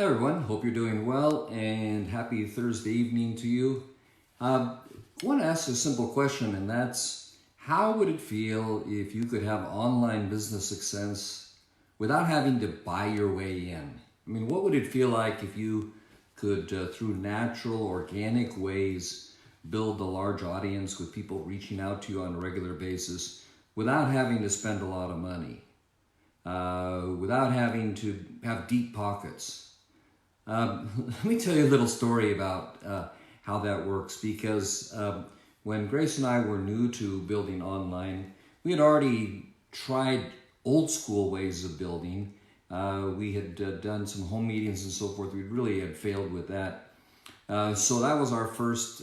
Hi everyone, hope you're doing well and happy Thursday evening to you. I want to ask a simple question, and that's how would it feel if you could have online business success without having to buy your way in? I mean, what would it feel like if you could, through natural, organic ways, build a large audience with people reaching out to you on a regular basis without having to spend a lot of money, without having to have deep pockets? Let me tell you a little story about how that works, because when Grace and I were new to building online, we had already tried old school ways of building. We had done some home meetings and so forth. We really had failed with that. So that was our first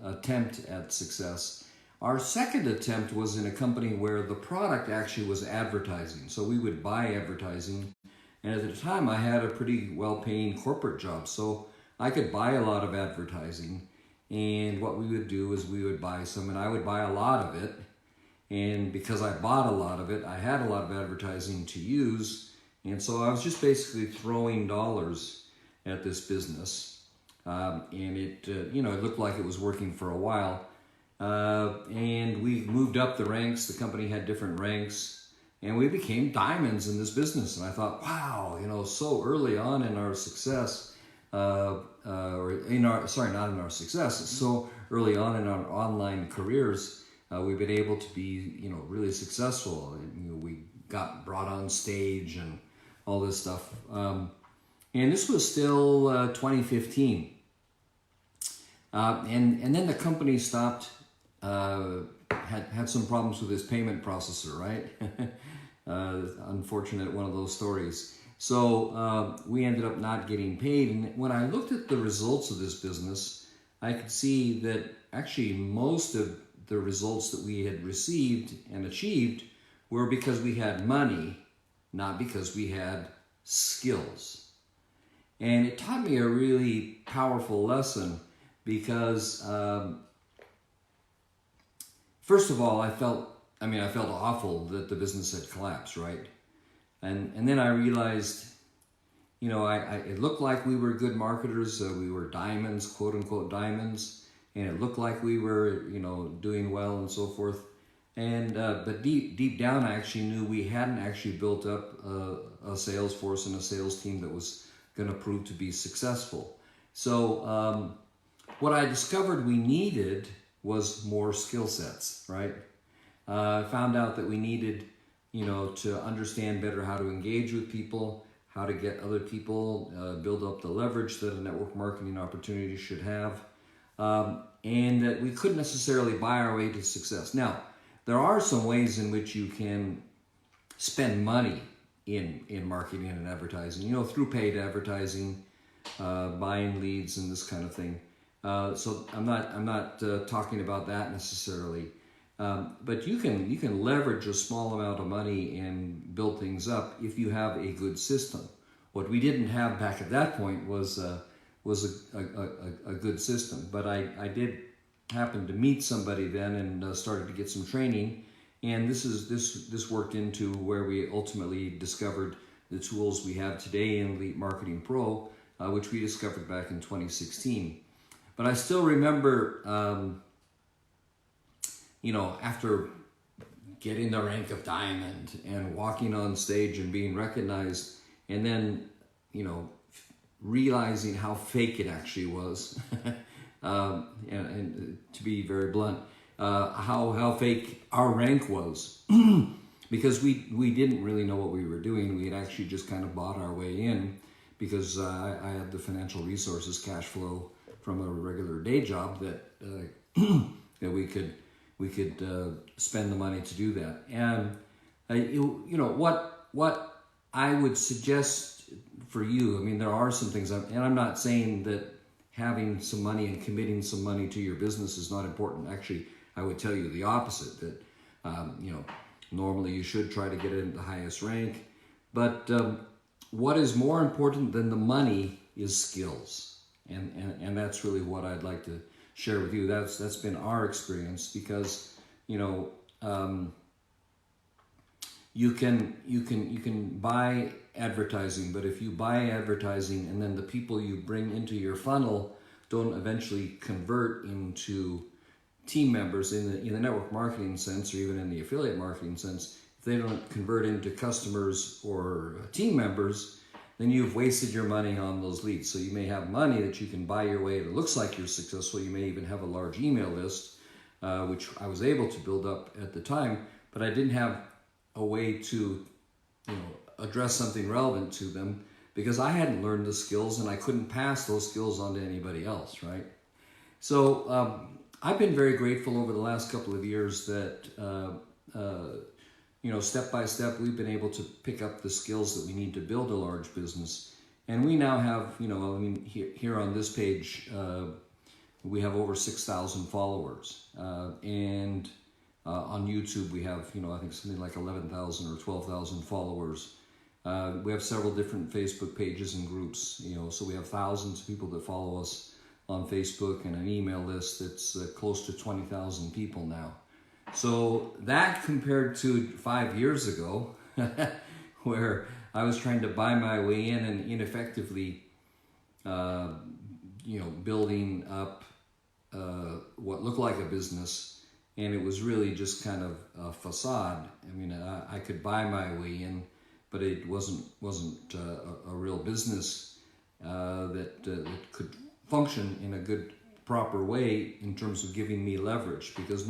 attempt at success. Our second attempt was in a company where the product actually was advertising. So we would buy advertising. And at the time, I had a pretty well-paying corporate job, so I could buy a lot of advertising. And what we would do is we would buy some, and I would buy a lot of it. And because I bought a lot of it, I had a lot of advertising to use. And so I was just basically throwing dollars at this business. And it, it looked like it was working for a while. And we moved up the ranks. The company had different ranks. And we became diamonds in this business. And I thought, wow, so early on in our success, so early on in our online careers, we've been able to be, really successful. We got brought on stage and all this stuff. And this was still 2015. And then the company stopped, had some problems with its payment processor, right? Unfortunate one of those stories. So we ended up not getting paid. And when I looked at the results of this business, I could see that actually most of the results that we had received and achieved were because we had money, not because we had skills. And it taught me a really powerful lesson because, first of all, I felt awful that the business had collapsed, right? And then I realized, it looked like we were good marketers. We were diamonds, quote unquote diamonds, and it looked like we were, doing well and so forth. And but deep down, I actually knew we hadn't actually built up a sales force and a sales team that was going to prove to be successful. So what I discovered we needed was more skill sets, right? I found out that we needed, to understand better how to engage with people, how to get other people, build up the leverage that a network marketing opportunity should have, and that we couldn't necessarily buy our way to success. Now, there are some ways in which you can spend money in marketing and advertising, through paid advertising, buying leads and this kind of thing. So I'm not talking about that necessarily. But you can leverage a small amount of money and build things up if you have a good system. What we didn't have back at that point was a good system. But I did happen to meet somebody then and started to get some training, and this worked into where we ultimately discovered the tools we have today in Elite Marketing Pro, which we discovered back in 2016. But I still remember. After getting the rank of diamond and walking on stage and being recognized, and then, realizing how fake it actually was, and to be very blunt, how fake our rank was, because we didn't really know what we were doing. We had actually just kind of bought our way in because I had the financial resources, cash flow from a regular day job that that we could spend the money to do that. And what I would suggest for you, there are some things, and I'm not saying that having some money and committing some money to your business is not important. Actually, I would tell you the opposite, that normally you should try to get it in the highest rank. But what is more important than the money is skills, and that's really what I'd like to share with you. That's been our experience, because you can buy advertising, but if you buy advertising and then the people you bring into your funnel don't eventually convert into team members in the network marketing sense, or even in the affiliate marketing sense, if they don't convert into customers or team members, then you've wasted your money on those leads. So you may have money that you can buy your way. It looks like you're successful. You may even have a large email list, which I was able to build up at the time, but I didn't have a way to, address something relevant to them because I hadn't learned the skills and I couldn't pass those skills on to anybody else, right? So I've been very grateful over the last couple of years that, step by step, we've been able to pick up the skills that we need to build a large business. And we now have, here on this page, we have over 6,000 followers. And on YouTube, we have, I think something like 11,000 or 12,000 followers. We have several different Facebook pages and groups, so we have thousands of people that follow us on Facebook and an email list that's close to 20,000 people now. So that compared to 5 years ago, where I was trying to buy my way in and ineffectively, building up what looked like a business, and it was really just kind of a facade. I mean, I could buy my way in, but it wasn't a real business that could function in a good, proper way in terms of giving me leverage, because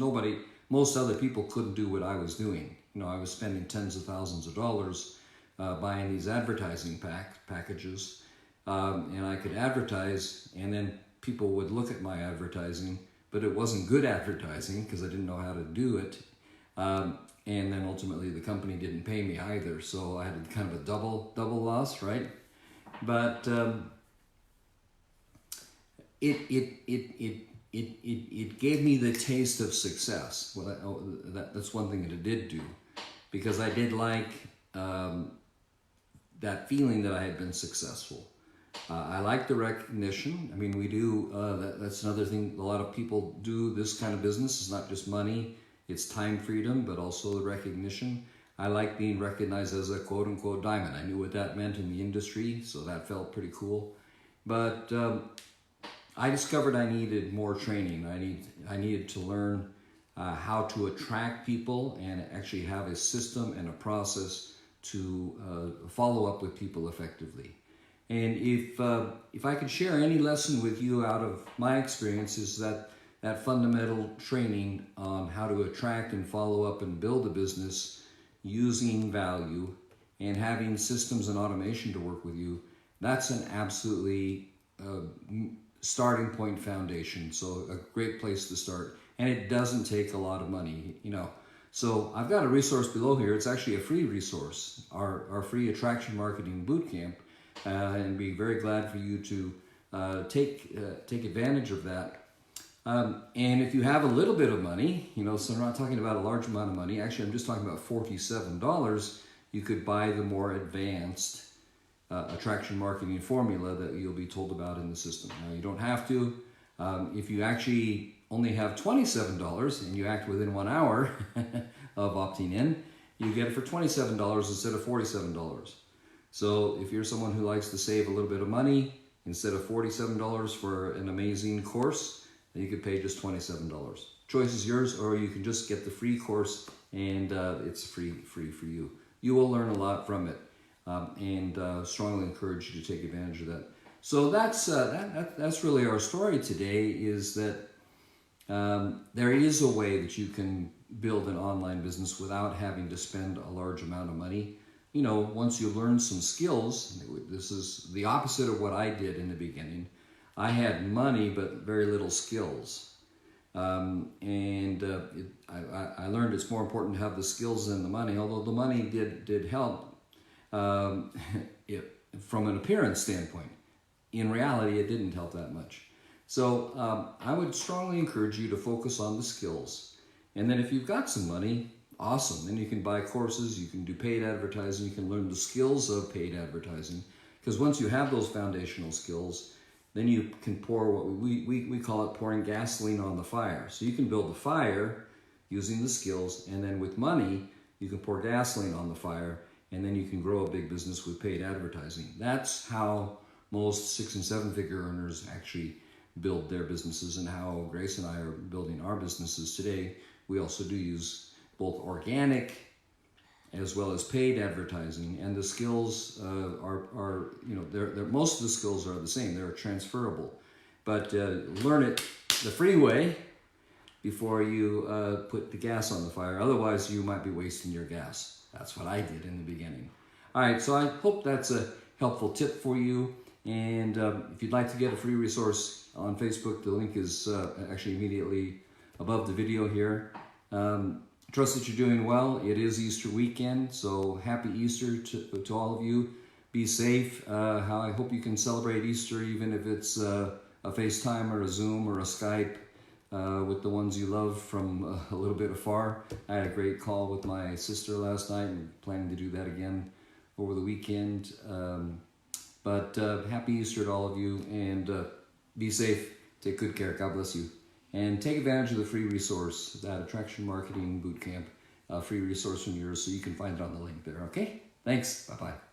most other people couldn't do what I was doing. I was spending tens of thousands of dollars buying these advertising packages, and I could advertise, and then people would look at my advertising, but it wasn't good advertising because I didn't know how to do it. And then ultimately the company didn't pay me either, so I had kind of a double loss, right? But it gave me the taste of success. Well, that's one thing that it did do, because I did like that feeling that I had been successful. I like the recognition. I mean, we do, that's another thing a lot of people do this kind of business. It's not just money, it's time freedom, but also the recognition. I like being recognized as a quote-unquote diamond. I knew what that meant in the industry, so that felt pretty cool. But I discovered I needed more training. I needed to learn how to attract people and actually have a system and a process to follow up with people effectively. And if I could share any lesson with you out of my experience, is that fundamental training on how to attract and follow up and build a business using value and having systems and automation to work with you, that's an absolutely starting point foundation. So a great place to start. And it doesn't take a lot of money, So I've got a resource below here. It's actually a free resource, our free attraction marketing bootcamp. And be very glad for you to take advantage of that. And if you have a little bit of money, so I'm not talking about a large amount of money. Actually, I'm just talking about $47. You could buy the more advanced attraction marketing formula that you'll be told about in the system. Now, you don't have to. If you actually only have $27 and you act within 1 hour of opting in, you get it for $27 instead of $47. So if you're someone who likes to save a little bit of money, instead of $47 for an amazing course, then you could pay just $27. Choice is yours, or you can just get the free course and it's free for you. You will learn a lot from it, and strongly encourage you to take advantage of that. So that's really our story today, is that there is a way that you can build an online business without having to spend a large amount of money. Once you learn some skills, this is the opposite of what I did in the beginning. I had money, but very little skills. I learned it's more important to have the skills than the money, although the money did help from an appearance standpoint. In reality, it didn't help that much. So I would strongly encourage you to focus on the skills. And then if you've got some money, awesome. Then you can buy courses, you can do paid advertising, you can learn the skills of paid advertising. Because once you have those foundational skills, then you can pour what we call it pouring gasoline on the fire. So you can build the fire using the skills, and then with money, you can pour gasoline on the fire, and then you can grow a big business with paid advertising. That's how most 6- and 7-figure earners actually build their businesses, and how Grace and I are building our businesses today. We also do use both organic as well as paid advertising, and the skills are they're most of the skills are the same. They're transferable, but learn it the free way before you put the gas on the fire. Otherwise, you might be wasting your gas. That's what I did in the beginning. All right, so I hope that's a helpful tip for you. And if you'd like to get a free resource on Facebook, the link is actually immediately above the video here. Trust that you're doing well. It is Easter weekend, so happy Easter to all of you. Be safe. I hope you can celebrate Easter even if it's a FaceTime or a Zoom or a Skype with the ones you love from a little bit afar. I had a great call with my sister last night and planning to do that again over the weekend. But happy Easter to all of you, and be safe. Take good care. God bless you. And take advantage of the free resource, that Attraction Marketing Bootcamp free resource from yours, so you can find it on the link there. Okay? Thanks. Bye-bye.